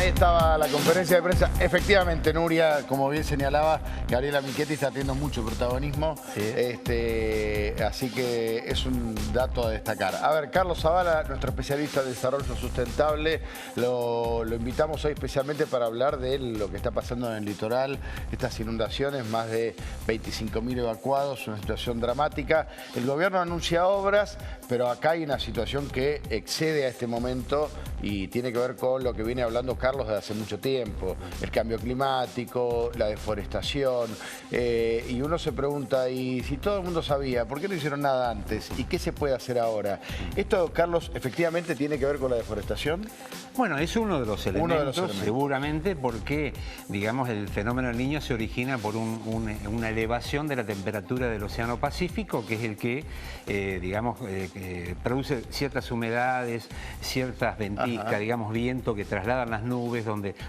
Ahí estaba la conferencia de prensa. Efectivamente, Nuria, como bien señalaba, Gabriela Michetti está teniendo mucho protagonismo. Sí. Así que es un dato a destacar. A ver, Carlos Zavala, nuestro especialista de desarrollo sustentable, lo invitamos hoy especialmente para hablar de lo que está pasando en el litoral, estas inundaciones, más de 25.000 evacuados, una situación dramática. El gobierno anuncia obras, pero acá hay una situación que excede a este momento y tiene que ver con lo que viene hablando Carlos desde hace mucho tiempo, el cambio climático, la deforestación, y uno se pregunta, y si todo el mundo sabía, ¿por qué no hicieron nada antes? ¿Y qué se puede hacer ahora? Esto, Carlos, efectivamente tiene que ver con la deforestación. Bueno, es uno de los elementos, seguramente, porque, digamos, el fenómeno del Niño se origina por una elevación de la temperatura del Océano Pacífico, que es el que, digamos, produce ciertas humedades, ciertas ventiscas, digamos, viento que trasladan las nubes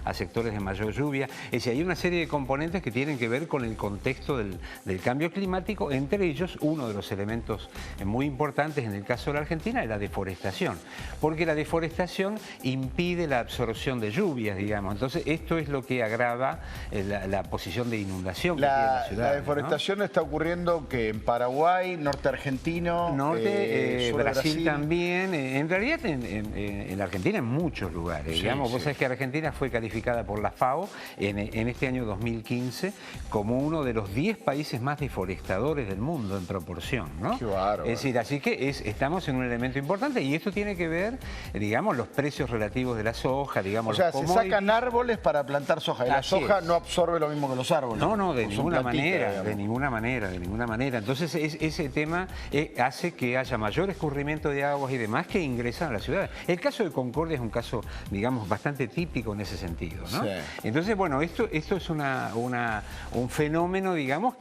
a sectores de mayor lluvia. Es decir, hay una serie de componentes que tienen que ver con el contexto del cambio climático, entre ellos uno de los elementos muy importantes en el caso de la Argentina es la deforestación, porque la deforestación impide la absorción de lluvias, digamos. Entonces, esto es lo que agrava la posición de inundación que tiene la ciudad. La deforestación, ¿no? Está ocurriendo que en Paraguay, norte argentino, sur Brasil también. En realidad, en la Argentina en muchos lugares. Digamos, vos sabés que Argentina fue calificada por la FAO en este año 2015 como uno de los 10 países más deforestadores del mundo en proporción, ¿no? Qué bárbaro. Es decir, así que estamos en un elemento importante y esto tiene que ver, digamos, los precios relativos de la soja, digamos. O sea, se sacan árboles para plantar soja y la soja no absorbe lo mismo que los árboles. No, de ninguna manera, de ninguna manera. Entonces, ese tema hace que haya mayor escurrimiento de aguas y demás que ingresan a la ciudad. El caso de Concordia es un caso, digamos, bastante típico en ese sentido, ¿no? Sí. Entonces, bueno, esto es un fenómeno, digamos,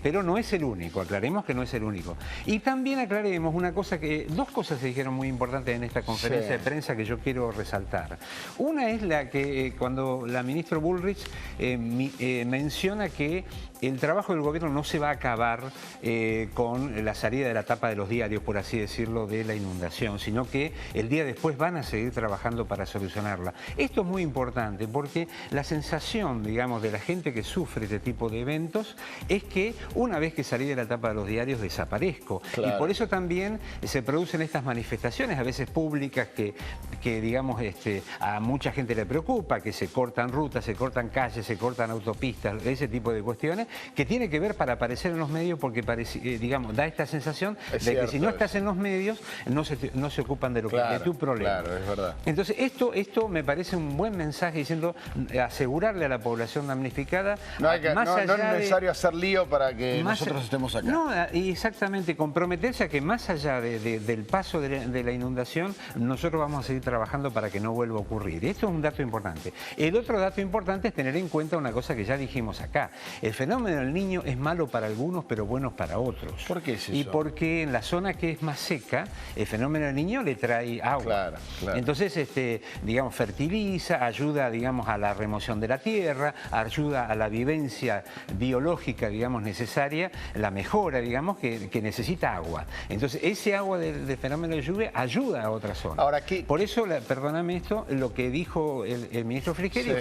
pero no es el único, aclaremos que no es el único. Y también aclaremos dos cosas se dijeron muy importantes en esta conferencia de prensa que yo quiero resaltar. Una es la que cuando la ministra Bullrich menciona que el trabajo del gobierno no se va a acabar con la salida de la tapa de los diarios, por así decirlo, de la inundación, sino que el día después van a seguir trabajando para solucionarla. Esto es muy importante porque la sensación, digamos, de la gente que sufre este tipo de eventos es que una vez que salí de la tapa de los diarios desaparezco. Claro. Y por eso también se producen estas manifestaciones, a veces públicas, que digamos, a mucha gente le preocupa, que se cortan rutas, se cortan calles, se cortan autopistas, ese tipo de cuestiones, que tiene que ver para aparecer en los medios porque, digamos, da esta sensación de que si no estás en los medios, no se ocupan de lo que es tu problema. Claro, es verdad. Entonces, esto me parece un buen mensaje diciendo, asegurarle a la población damnificada... No es necesario hacer lío para que nosotros estemos acá. No, exactamente, comprometerse a que más allá del paso de la inundación, nosotros vamos a seguir trabajando para que no vuelva a ocurrir. Esto es un dato importante. El otro dato importante es tener en cuenta una cosa que ya dijimos acá. El fenómeno del Niño es malo para algunos, pero bueno para otros. ¿Por qué es eso? Y porque en la zona que es más seca, el fenómeno del Niño le trae agua. Claro. Entonces, digamos, fertiliza, ayuda, digamos, a la remoción de la tierra, ayuda a la vivencia biológica, digamos, necesaria, la mejora, digamos, que necesita agua. Entonces, ese agua del fenómeno de lluvia ayuda a otras zonas. Ahora, por eso, perdóname esto, lo que dijo el ministro Frigerio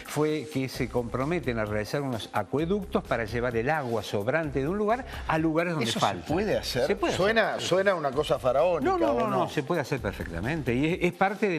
fue que se comprometen a realizar unos acueductos para llevar el agua sobrante de un lugar a lugares donde falta. ¿Eso se puede hacer? Se puede hacer. Suena una cosa faraónica. No, se puede hacer perfectamente. Y es parte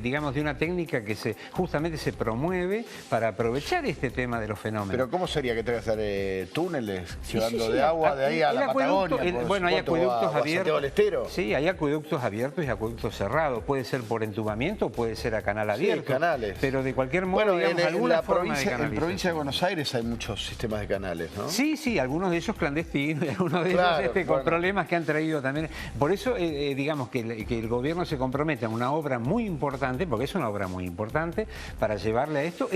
digamos, de una técnica que justamente se promueve para aprovechar este tema de los fenómenos. ¿Pero cómo sería que tenga que hacer túneles llevando de agua de ahí a la Patagonia? Bueno, hay acueductos abiertos. Santiago del Estero. Sí, hay acueductos abiertos y acueductos cerrados. Puede ser por entubamiento, puede ser a canal abierto. Sí, canales. Pero de cualquier modo, digamos, alguna forma de canalización. En provincia de Buenos Aires hay muchos sistemas de canales, ¿no? Sí, algunos de ellos clandestinos y algunos de ellos con problemas que han traído también. Por eso, digamos, que el gobierno se compromete a una obra muy importante, porque es una obra muy importante, para llevarle a esto.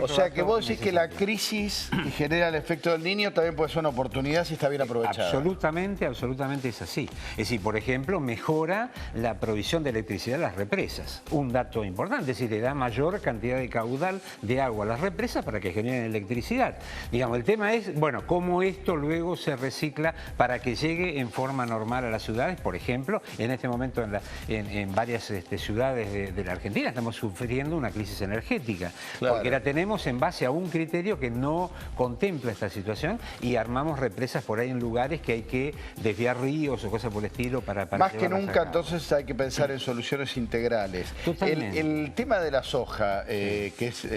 O sea, que vos decís que la crisis que genera el efecto del Niño también puede ser una oportunidad si está bien aprovechada. Absolutamente es así. Es decir, por ejemplo, mejora la provisión de electricidad a las represas. Un un dato importante, es decir, le da mayor cantidad de caudal de agua a las represas para que generen electricidad. Digamos, el tema es, bueno, cómo esto luego se recicla para que llegue en forma normal a las ciudades. Por ejemplo, en este momento en varias ciudades de la Argentina estamos sufriendo una crisis energética, claro, porque la tenemos en base a un criterio que no contempla esta situación y armamos represas por ahí en lugares que hay que desviar ríos o cosas por el estilo para más que nunca, entonces hay que pensar en soluciones integrales. El tema de la soja, que es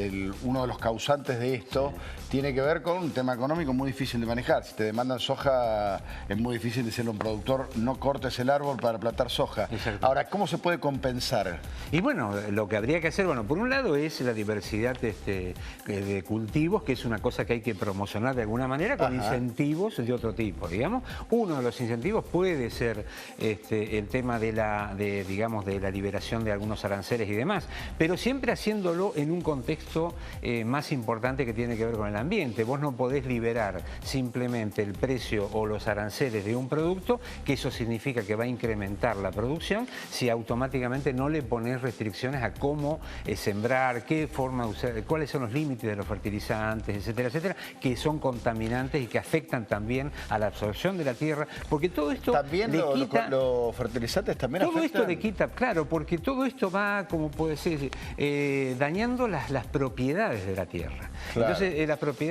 uno de los causantes de esto, tiene que ver con un tema económico muy difícil de manejar. Si te demandan soja, es muy difícil decirle a un productor, no cortes el árbol para plantar soja. Exacto. Ahora, ¿cómo se puede compensar? Y bueno, lo que habría que hacer, bueno, por un lado es la diversidad de cultivos, que es una cosa que hay que promocionar de alguna manera con incentivos de otro tipo, digamos. Uno de los incentivos puede ser el tema de la liberación de algunos aranceles y demás, pero siempre haciéndolo en un contexto más importante que tiene que ver con el ambiente. Vos no podés liberar simplemente el precio o los aranceles de un producto, que eso significa que va a incrementar la producción, si automáticamente no le pones restricciones a cómo sembrar, qué forma usar, cuáles son los límites de los fertilizantes, etcétera, etcétera, que son contaminantes y que afectan también a la absorción de la tierra, porque todo esto también le quita... los fertilizantes también todo afectan. Esto le quita, claro, porque todo esto va, como puede ser, dañando las propiedades de la tierra. Claro. Entonces,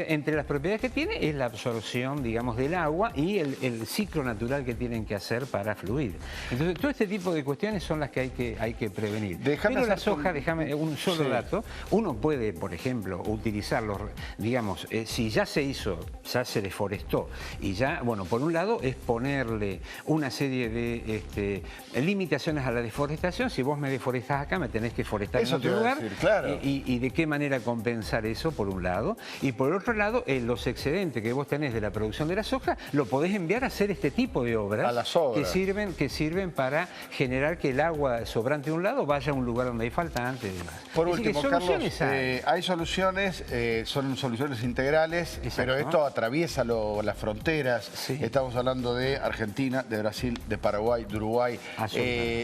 entre las propiedades que tiene es la absorción, digamos, del agua y el ciclo natural que tienen que hacer para fluir. Entonces, todo este tipo de cuestiones son las que hay que prevenir. Pero la soja, déjame un solo dato, uno puede, por ejemplo, utilizarlos, digamos, si ya se hizo, ya se deforestó y ya, bueno, por un lado es ponerle una serie de limitaciones a la deforestación. Si vos me deforestás acá, me tenés que forestar en otro lugar. Claro. Y de qué manera compensar eso, por un lado. Y por otro lado, los excedentes que vos tenés de la producción de la soja, lo podés enviar a hacer este tipo de obras. A las obras. Que sirven para generar que el agua sobrante de un lado vaya a un lugar donde hay faltante y demás. Por último, Carlos, hay soluciones, son soluciones integrales, pero esto atraviesa las fronteras. Sí. Estamos hablando de Argentina, de Brasil, de Paraguay, de Uruguay.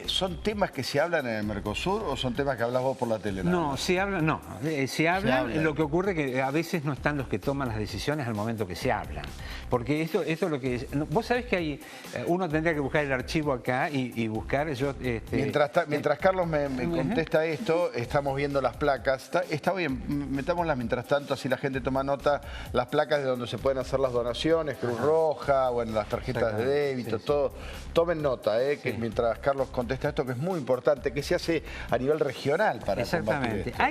¿Son temas que se hablan en el Mercosur o son temas que hablas vos por la tele? No, se hablan. Lo que ocurre es que a veces no están los que toman las decisiones al momento que se hablan. Porque esto es lo que... Vos sabés que hay... Uno tendría que buscar el archivo acá y buscar... Mientras Carlos me contesta esto, estamos viendo las placas. Está bien, metámoslas mientras tanto, así la gente toma nota. Las placas de donde se pueden hacer las donaciones, Cruz Roja, bueno, las tarjetas de débito, todo. Tomen nota, que mientras Carlos contesta esto, que es muy importante, que se hace a nivel regional para combatir esto.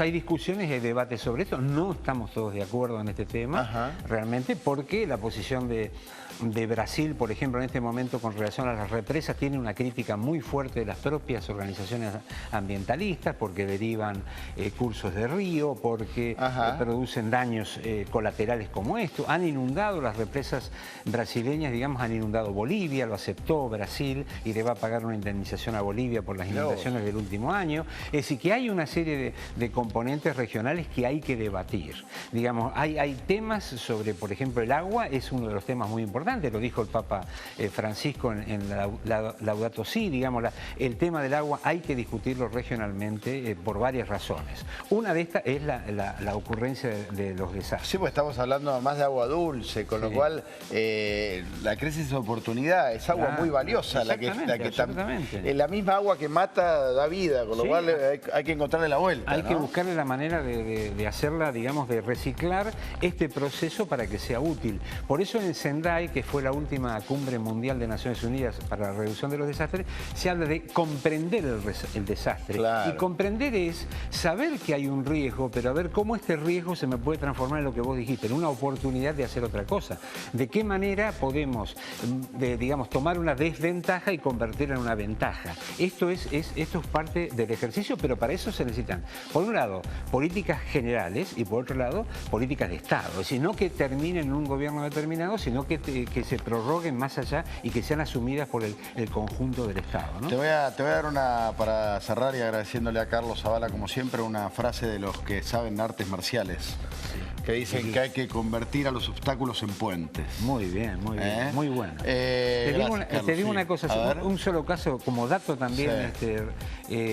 Hay discusiones y hay debates sobre esto. No estamos todos de acuerdo en este tema, realmente, porque la posición de Brasil, por ejemplo, en este momento con relación a las represas, tiene una crítica muy fuerte de las propias organizaciones ambientalistas, porque derivan cursos de río, porque producen daños colaterales como esto. Han inundado las represas brasileñas, digamos, han inundado Bolivia, lo aceptó Brasil y le va a pagar una indemnización a Bolivia por las inundaciones del último año. Es decir, que hay una serie de componentes regionales que hay que debatir. Digamos, hay temas sobre, por ejemplo, el agua es uno de los temas muy importantes, lo dijo el Papa Francisco en Laudato Si, digamos, el tema del agua hay que discutirlo regionalmente por varias razones. Una de estas es la ocurrencia de los desastres. Sí, pues estamos hablando más de agua dulce, con lo cual la crisis de oportunidad es agua muy valiosa, la misma agua que mata da vida, con lo cual hay que encontrarle la vuelta. Hay que buscarle la manera de hacerla, digamos, de reciclar este proceso para que sea útil. Por eso en Sendai, que fue la última cumbre mundial de Naciones Unidas para la reducción de los desastres, se habla de comprender el desastre. Claro. Y comprender es saber que hay un riesgo, pero a ver cómo este riesgo se me puede transformar en lo que vos dijiste, en una oportunidad de hacer otra cosa. De qué manera podemos, digamos, tomar una desventaja y convertirla en una ventaja. Esto es parte del ejercicio, pero para eso se necesitan, por un lado, políticas generales y por otro lado, políticas de Estado. Es decir, no que terminen en un gobierno determinado, sino que se prorroguen más allá y que sean asumidas por el conjunto del Estado, ¿no? Te voy a dar para cerrar y agradeciéndole a Carlos Zavala, como siempre, una frase de los que saben artes marciales. que dicen que hay que convertir a los obstáculos en puentes. Muy bien, muy muy bueno. Te digo una cosa, un solo caso como dato también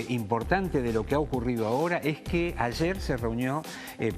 importante de lo que ha ocurrido ahora es que ayer se reunió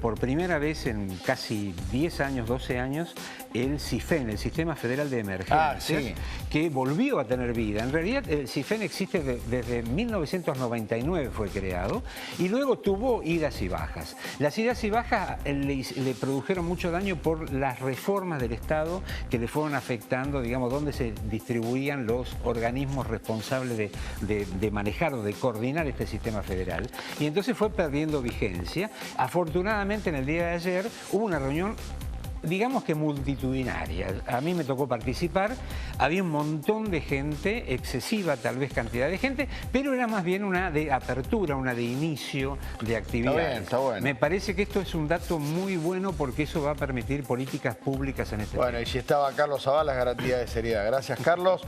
por primera vez en casi 10 años, 12 años, el CIFEN, el Sistema Federal de Emergencias, que volvió a tener vida. En realidad el CIFEN existe desde 1999, fue creado, y luego tuvo idas y bajas. Las idas y bajas le produjeron mucho daño por las reformas del Estado que le fueron afectando, digamos, donde se distribuían los organismos responsables de manejar o de coordinar este sistema federal. Y entonces fue perdiendo vigencia. Afortunadamente, en el día de ayer hubo una reunión, digamos que multitudinaria. A mí me tocó participar, había un montón de gente, excesiva tal vez cantidad de gente, pero era más bien una de apertura, una de inicio de actividades. Está bien, está bueno. Me parece que esto es un dato muy bueno porque eso va a permitir políticas públicas en este país. Bueno, y si estaba Carlos Zavala, es garantía de seriedad. Gracias, Carlos.